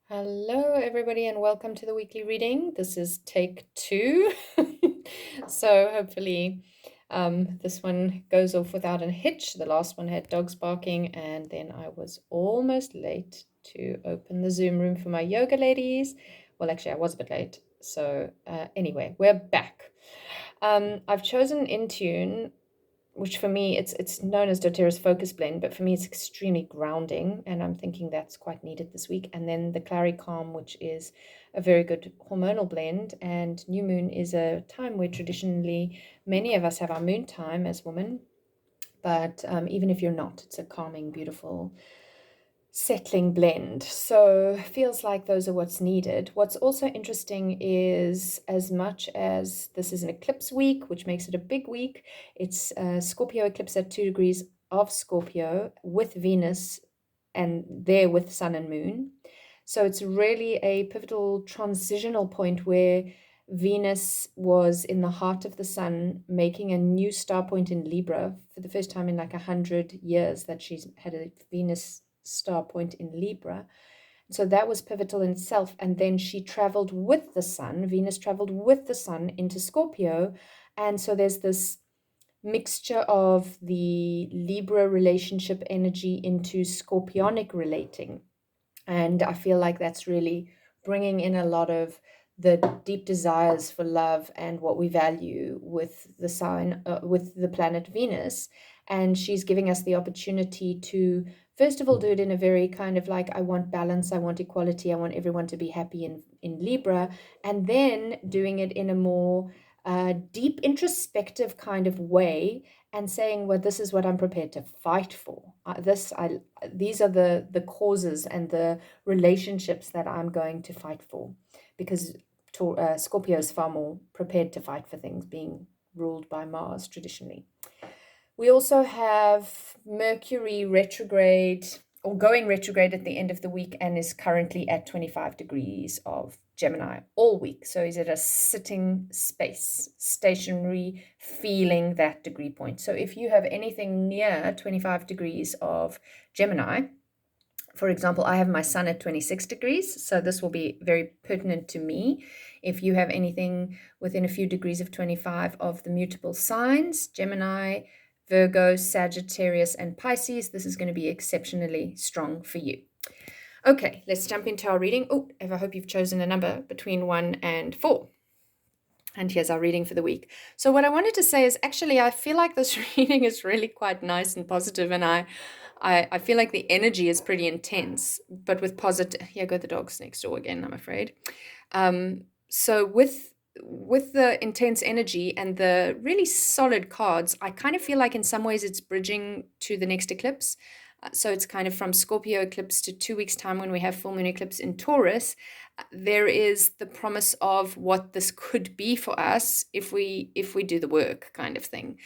Hello, everybody, and welcome to the weekly reading. This is take two. So hopefully this one goes off without a hitch. The last one had dogs barking, and then I was almost late to open the Zoom room for my yoga ladies. Well, actually, I was a bit late. So anyway, we're back. I've chosen Intune, which for me it's known as doTERRA's focus blend, but for me it's extremely grounding, and I'm thinking that's quite needed this week. And then the Clary Calm, which is a very good hormonal blend, and new moon is a time where traditionally many of us have our moon time as women, but even if you're not, it's a calming, beautiful, settling blend. So feels like those are what's needed. What's also interesting is, as much as this is an eclipse week, which makes it a big week, it's Scorpio eclipse at 2 degrees of Scorpio with Venus and there with Sun and Moon. So it's really a pivotal transitional point where Venus was in the heart of the Sun, making a new star point in Libra for the first time in like 100 years that she's had a Venus star point in Libra. So that was pivotal in itself. And then she traveled with the Sun, Venus traveled with the Sun into Scorpio. And so there's this mixture of the Libra relationship energy into Scorpionic relating. And I feel like that's really bringing in a lot of the deep desires for love and what we value with the sign, with the planet Venus. And she's giving us the opportunity to, first of all, do it in a very kind of like, I want balance, I want equality, I want everyone to be happy in Libra. And then doing it in a more deep introspective kind of way, and saying, well, this is what I'm prepared to fight for. These are the causes and the relationships that I'm going to fight for, because Scorpio is far more prepared to fight for things, being ruled by Mars traditionally. We also have Mercury retrograde, or going retrograde at the end of the week, and is currently at 25 degrees of Gemini all week. So he's at a sitting space, stationary, feeling that degree point. So if you have anything near 25 degrees of Gemini, for example, I have my sun at 26 degrees, so this will be very pertinent to me. If you have anything within a few degrees of 25 of the mutable signs, Gemini, Virgo, Sagittarius, and Pisces, this is going to be exceptionally strong for you. Okay, let's jump into our reading. Oh, I hope you've chosen a number between 1 and 4. And here's our reading for the week. So what I wanted to say is, actually, I feel like this reading is really quite nice and positive, and I feel like the energy is pretty intense, but with positive. Here go the dogs next door again, I'm afraid. So with the intense energy and the really solid cards, I kind of feel like in some ways it's bridging to the next eclipse. So it's kind of from Scorpio eclipse to 2 weeks time when we have full moon eclipse in Taurus. There is the promise of what this could be for us if we do the work, kind of thing.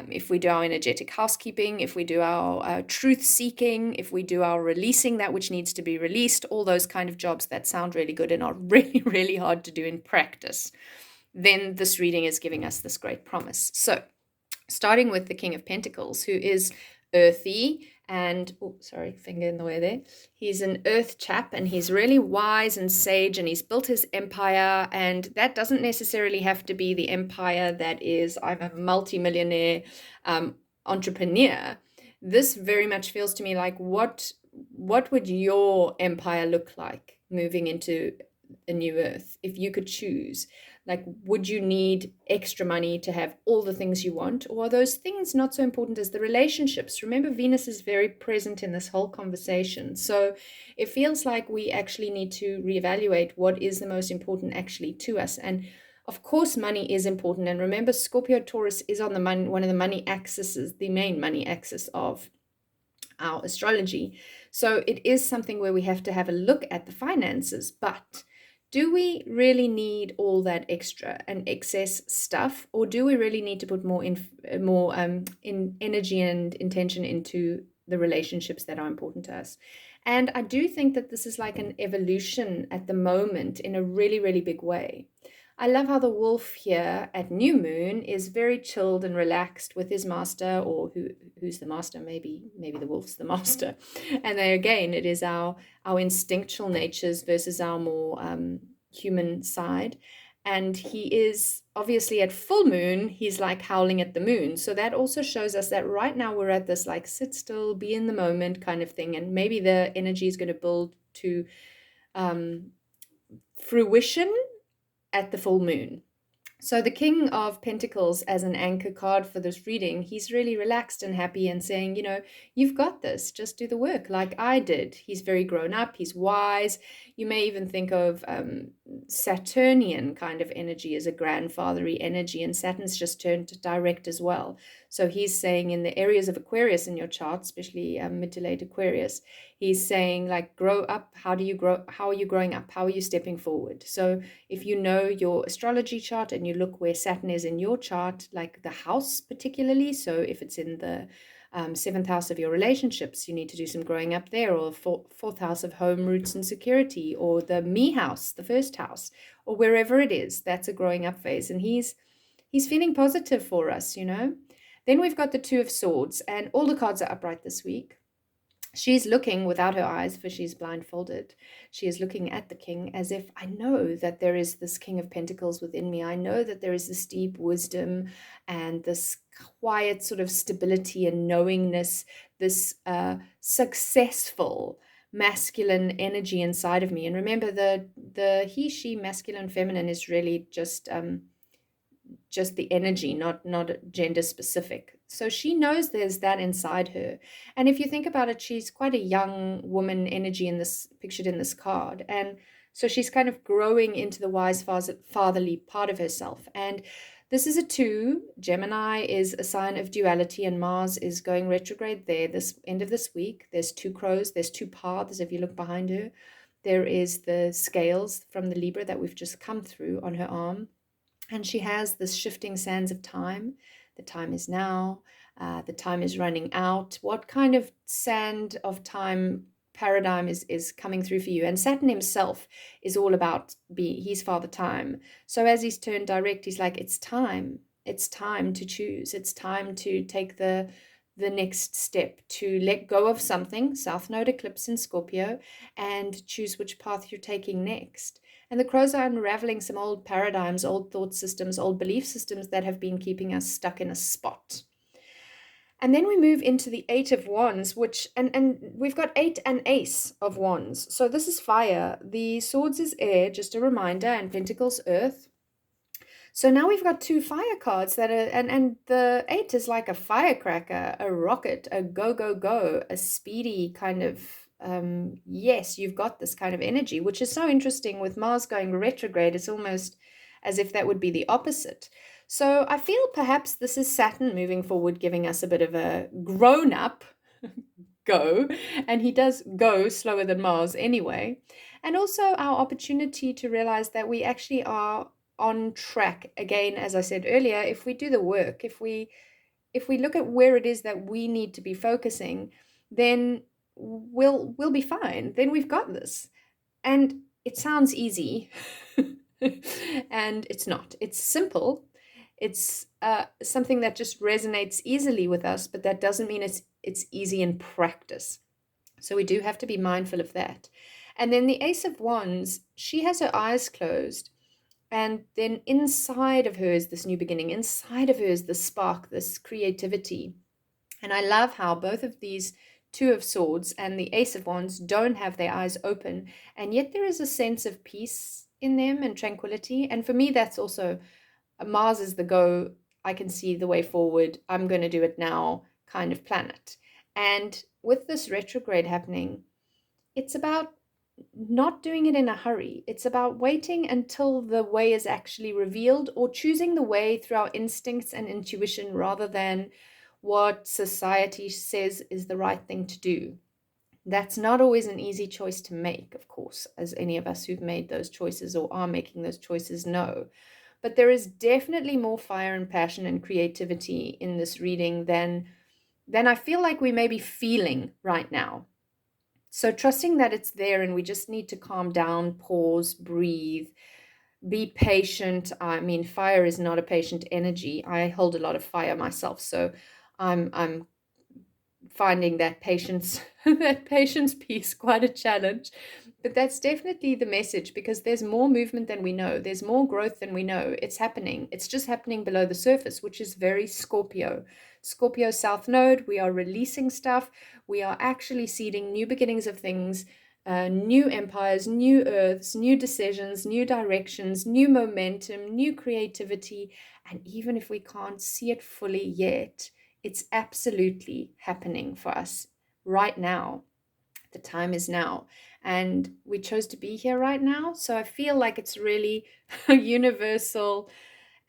If we do our energetic housekeeping, if we do our truth seeking, if we do our releasing that which needs to be released, all those kind of jobs that sound really good and are really, really hard to do in practice, then this reading is giving us this great promise. So starting with the King of Pentacles, who is earthy and, oh, sorry, finger in the way there. He's an earth chap, and he's really wise and sage, and he's built his empire, and that doesn't necessarily have to be the empire that is, I'm a multi-millionaire entrepreneur. This very much feels to me like, what would your empire look like moving into a new earth if you could choose? Like, would you need extra money to have all the things you want? Or are those things not so important as the relationships? Remember, Venus is very present in this whole conversation. So it feels like we actually need to reevaluate what is the most important actually to us. And of course, money is important. And remember, Scorpio Taurus is on the one of the money axes, the main money axis of our astrology. So it is something where we have to have a look at the finances, but do we really need all that extra and excess stuff, or do we really need to put more in energy and intention into the relationships that are important to us? And I do think that this is like an evolution at the moment in a really, really big way. I love how the wolf here at new moon is very chilled and relaxed with his master, or who's the master? Maybe the wolf's the master. And there again, it is our instinctual natures versus our more human side. And he is obviously at full moon, he's like howling at the moon. So that also shows us that right now we're at this like sit still, be in the moment kind of thing. And maybe the energy is going to build to fruition at the full moon. So the King of Pentacles as an anchor card for this reading, he's really relaxed and happy and saying, you know, you've got this, just do the work like I did. He's very grown up, he's wise. You may even think of Saturnian kind of energy as a grandfatherly energy, and Saturn's just turned to direct as well. So he's saying in the areas of Aquarius in your chart, especially mid to late Aquarius, he's saying like, grow up. How do you grow? How are you growing up? How are you stepping forward? So if you know your astrology chart and you look where Saturn is in your chart, like the house particularly, so if it's in the seventh house of your relationships, you need to do some growing up there, or fourth house of home, roots and security, or the me house, the first house, or wherever it is, that's a growing up phase. And he's feeling positive for us, you know. Then we've got the Two of Swords, and all the cards are upright this week. She's looking without her eyes, for she's blindfolded. She is looking at the king as if, I know that there is this King of Pentacles within me. I know that there is this deep wisdom and this quiet sort of stability and knowingness, this successful masculine energy inside of me. And remember, the he, she, masculine, feminine is really just the energy, not gender specific. So she knows there's that inside her. And if you think about it, she's quite a young woman energy in this, pictured in this card. And so she's kind of growing into the wise fatherly part of herself. And this is a 2. Gemini is a sign of duality, and Mars is going retrograde there this end of this week. There's 2 crows, there's 2 paths if you look behind her. There is the scales from the Libra that we've just come through on her arm. And she has this shifting sands of time. The time is now. The time is running out. What kind of sand of time paradigm is coming through for you? And Saturn himself is all about he's Father Time. So as he's turned direct, he's like, it's time. It's time to choose. It's time to take the next step, to let go of something, South Node eclipse in Scorpio, and choose which path you're taking next. And the crows are unraveling some old paradigms, old thought systems, old belief systems that have been keeping us stuck in a spot. And then we move into the 8 of Wands, which, and we've got 8 and Ace of Wands. So this is fire. The Swords is air, just a reminder, and Pentacles earth. So now we've got 2 fire cards that are, and the 8 is like a firecracker, a rocket, a go, go, go, a speedy kind of, yes, you've got this kind of energy, which is so interesting with Mars going retrograde. It's almost as if that would be the opposite. So I feel perhaps this is Saturn moving forward, giving us a bit of a grown up go, and he does go slower than Mars anyway. And also our opportunity to realize that we actually are on track again, as I said earlier. If we do the work, if we look at where it is that we need to be focusing, then we'll be fine. Then we've got this. And it sounds easy and it's not. It's simple. It's something that just resonates easily with us, but that doesn't mean it's easy in practice. So we do have to be mindful of that. And then the Ace of Wands, she has her eyes closed. And then inside of her is this new beginning. Inside of her is the spark, this creativity. And I love how both of these 2 of Swords and the Ace of Wands don't have their eyes open. And yet there is a sense of peace in them and tranquility. And for me, that's also, Mars is the go, I can see the way forward, I'm going to do it now kind of planet. And with this retrograde happening, it's about not doing it in a hurry. It's about waiting until the way is actually revealed, or choosing the way through our instincts and intuition rather than what society says is the right thing to do. That's not always an easy choice to make, of course, as any of us who've made those choices or are making those choices know. But there is definitely more fire and passion and creativity in this reading than I feel like we may be feeling right now. So trusting that it's there, and we just need to calm down, pause, breathe, Be patient. I mean, fire is not a patient energy. I hold a lot of fire myself, so I'm finding that patience that patience piece quite a challenge. But that's definitely the message, because there's more movement than we know. There's more growth than we know. It's happening. It's just happening below the surface, which is very Scorpio. Scorpio South Node, we are releasing stuff. We are actually seeding new beginnings of things, new empires, new earths, new decisions, new directions, new momentum, new creativity. And even if we can't see it fully yet, it's absolutely happening for us right now. The time is now. And we chose to be here right now. So I feel like it's really a universal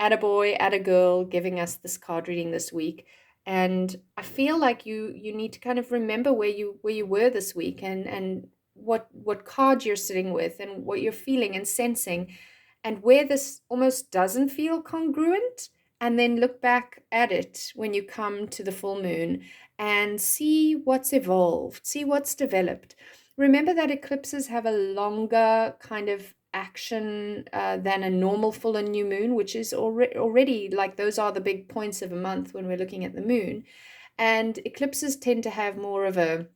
attaboy, attagirl giving us this card reading this week. And I feel like you need to kind of remember where you were this week, and what card you're sitting with and what you're feeling and sensing, and where this almost doesn't feel congruent, and then look back at it when you come to the full moon and see what's evolved, see what's developed. Remember that eclipses have a longer kind of action than a normal full and new moon, which is already like those are the big points of a month when we're looking at the moon. And eclipses tend to have more of a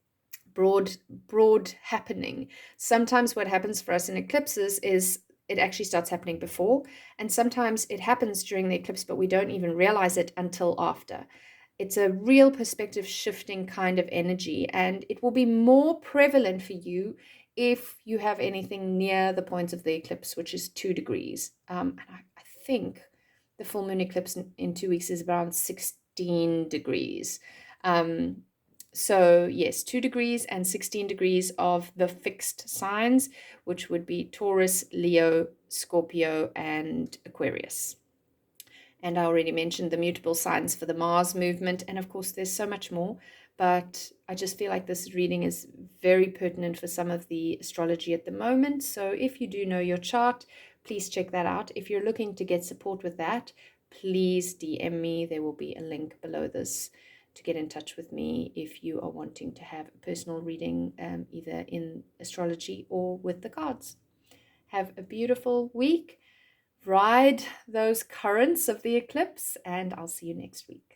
broad happening. Sometimes what happens for us in eclipses is it actually starts happening before, and sometimes it happens during the eclipse, but we don't even realize it until after. It's a real perspective shifting kind of energy, and it will be more prevalent for you if you have anything near the points of the eclipse, which is 2 degrees. And I think the full moon eclipse in 2 weeks is around 16 degrees. So yes, 2 degrees and 16 degrees of the fixed signs, which would be Taurus, Leo, Scorpio, and Aquarius. And I already mentioned the mutable signs for the Mars movement. And of course, there's so much more. But I just feel like this reading is very pertinent for some of the astrology at the moment. So if you do know your chart, please check that out. If you're looking to get support with that, please DM me. There will be a link below this to get in touch with me if you are wanting to have a personal reading, either in astrology or with the cards. Have a beautiful week. Ride those currents of the eclipse, and I'll see you next week.